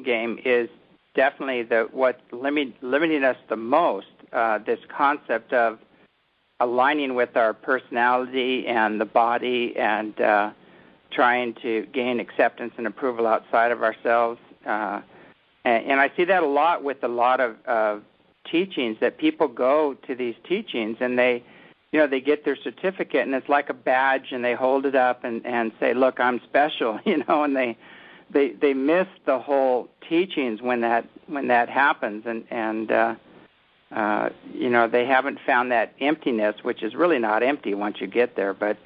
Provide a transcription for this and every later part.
game is definitely what's limiting us the most. This concept of aligning with our personality and the body, and trying to gain acceptance and approval outside of ourselves. And I see that a lot with a lot of teachings, that people go to these teachings and they get their certificate, and it's like a badge, and they hold it up and say, "Look, I'm special," and they miss the whole teachings when that happens, and they haven't found that emptiness, which is really not empty once you get there, but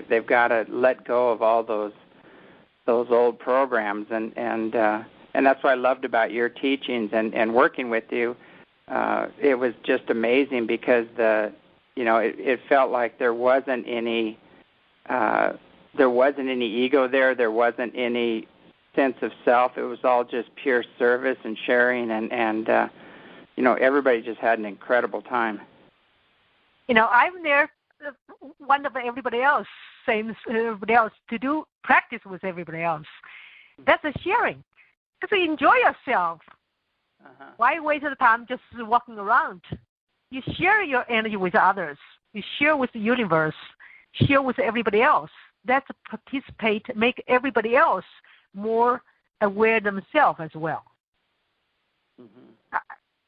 they've got to let go of all those old programs, and that's what I loved about your teachings and working with you. It was just amazing because it felt like there wasn't any ego there. There wasn't any sense of self. It was all just pure service and sharing, and everybody just had an incredible time. I'm there, one of everybody else, same as everybody else, to do practice with everybody else. That's a sharing. Because you enjoy yourself. Why waste the time just walking around? You share your energy with others. You share with the universe. Share with everybody else. That's participate, make everybody else more aware themselves as well.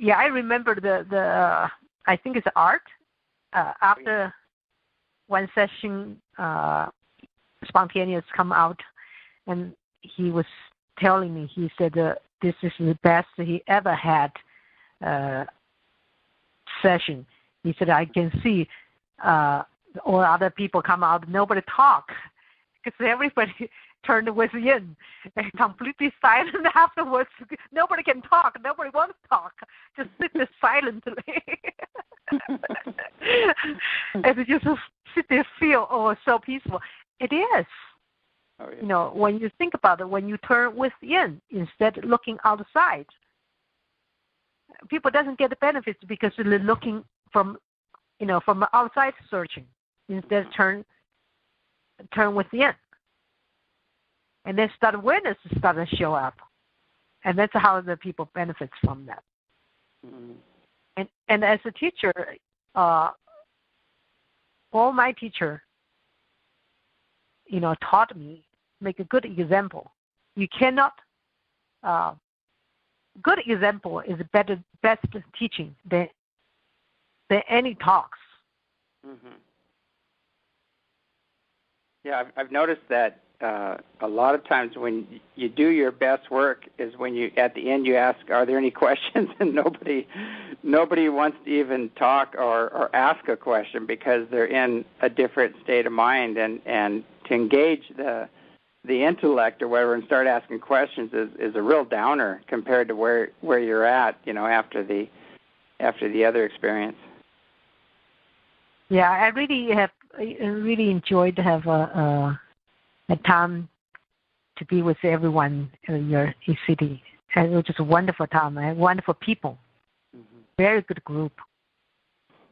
I remember the I think it's art. After one session, spontaneous come out, and he was telling me, he said this is the best he ever had session. He said, I can see all other people come out, nobody talk, because everybody turned within and completely silent afterwards. Nobody can talk. Nobody wants to talk. Just sit there silently. And just sit there, feel, so peaceful. It is. Oh, yeah. When you think about it, when you turn within instead of looking outside, people doesn't get the benefits because they're looking from the outside searching. Instead, turn within, and then awareness start to show up, and that's how the people benefits from that. And as a teacher, all my teacher, taught me, make a good example. You cannot, good example is best teaching than any talks. Yeah, I've noticed that a lot of times when you do your best work is when you, at the end, you ask, are there any questions? And nobody wants to even talk or ask a question because they're in a different state of mind, and to engage the intellect or whatever and start asking questions is a real downer compared to where you're at, after the other experience. Yeah, I really enjoyed to have a time to be with everyone in your city. And it was just a wonderful time. I had wonderful people, very good group,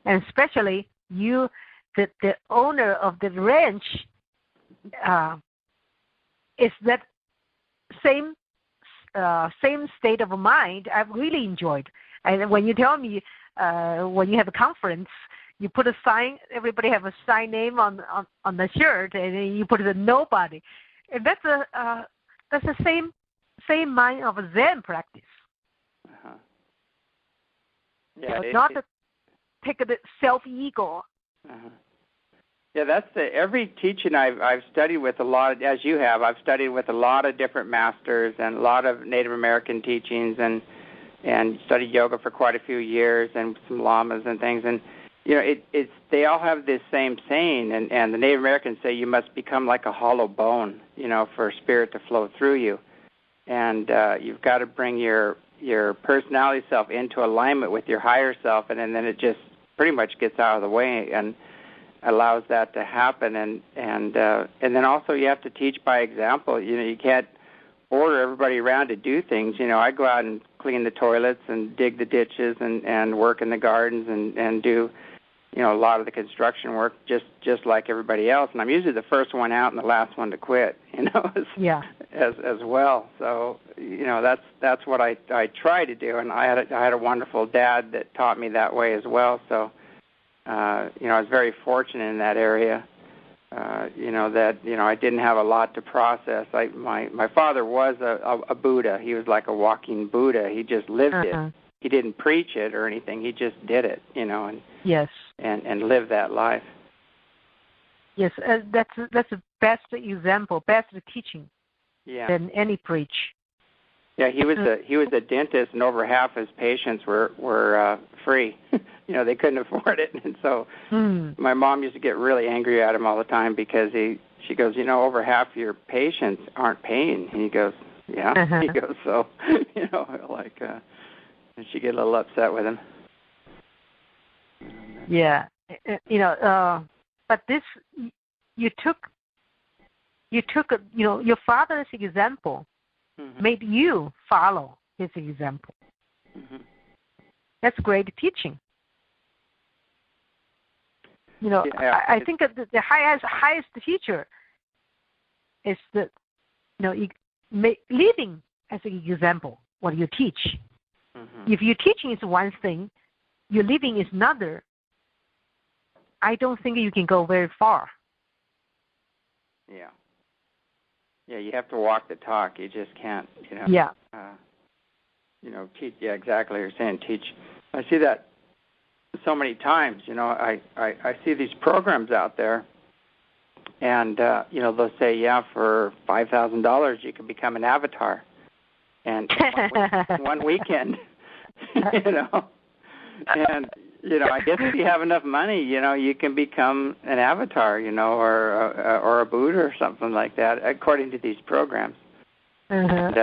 and especially you, the owner of the ranch. Is that same state of mind I've really enjoyed. And when you tell me when you have a conference, you put a sign, everybody have a sign name on the shirt, and then you put the nobody. And that's the same mind of Zen practice. Yeah, not to take the self-ego. Yeah, that's every teaching I've studied with a lot, as you have. I've studied with a lot of different masters and a lot of Native American teachings, and studied yoga for quite a few years, and some lamas and things. And they all have this same saying, and the Native Americans say you must become like a hollow bone, for spirit to flow through you, and you've got to bring your personality self into alignment with your higher self, and then it just pretty much gets out of the way and allows that to happen, and then also you have to teach by example. You can't order everybody around to do things. I go out and clean the toilets and dig the ditches and work in the gardens and do a lot of the construction work just like everybody else, and I'm usually the first one out and the last one to quit, as well. So, that's what I try to do, and I had a wonderful dad that taught me that way as well. So, I was very fortunate in that area. That I didn't have a lot to process. My father was a Buddha. He was like a walking Buddha. He just lived it. He didn't preach it or anything. He just did it, and yes, and lived that life. Yes, that's the best example, best teaching. Yeah. Than any preach. Yeah, he was a dentist, and over half his patients were free. They couldn't afford it, and so my mom used to get really angry at him all the time because she goes, over half your patients aren't paying. And he goes, yeah. He goes, so and she get a little upset with him. Yeah, but this you took your father's example made you follow his example. That's great teaching. I think that the highest teacher is leading as an example what you teach. If your teaching is one thing, your living is another, I don't think you can go very far. Yeah. Yeah, you have to walk the talk. You just can't, Yeah. Teach. Yeah, exactly. You're saying teach. I see that so many times. I see these programs out there, and they'll say, for $5,000 you can become an avatar, and one weekend, and I guess if you have enough money, you can become an avatar, or a Buddha or something like that, according to these programs. And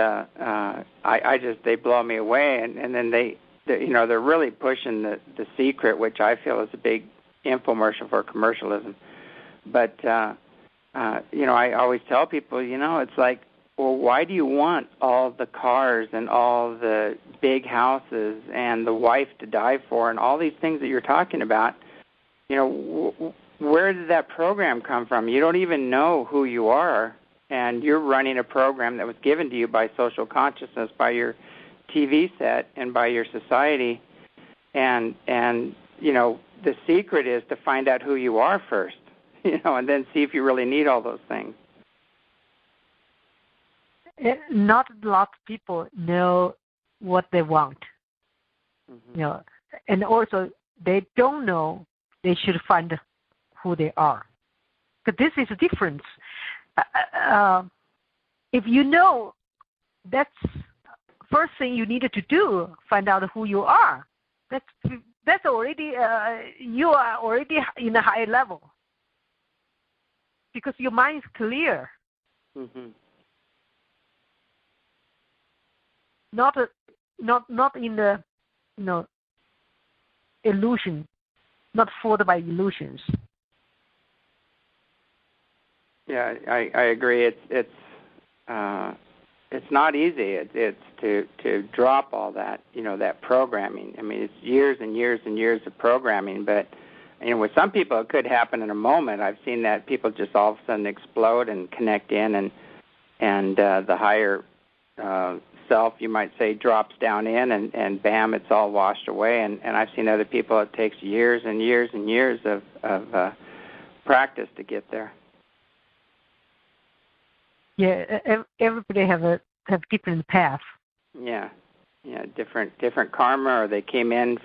they blow me away, and then they're really pushing the secret, which I feel is a big infomercial for commercialism. But I always tell people, it's like, well, why do you want all the cars and all the big houses and the wife to die for and all these things that you're talking about? Where did that program come from? You don't even know who you are, and you're running a program that was given to you by social consciousness, by your TV set, and by your society. And the secret is to find out who you are first, and then see if you really need all those things. Not a lot of people know what they want, and also they don't know they should find who they are. But this is a difference. If you know, that's first thing you needed to do, find out who you are. That's already you are already in a high level because your mind is clear. Not in the illusion, not fooled by illusions. Yeah, I agree. It's not easy. It's to drop all that that programming. I mean, it's years and years and years of programming. But with some people, it could happen in a moment. I've seen that people just all of a sudden explode and connect in, and the higher self, you might say, drops down in, and bam, it's all washed away. And I've seen other people, it takes years and years and years of practice to get there. Yeah, everybody have different path. Yeah, different karma, or they came in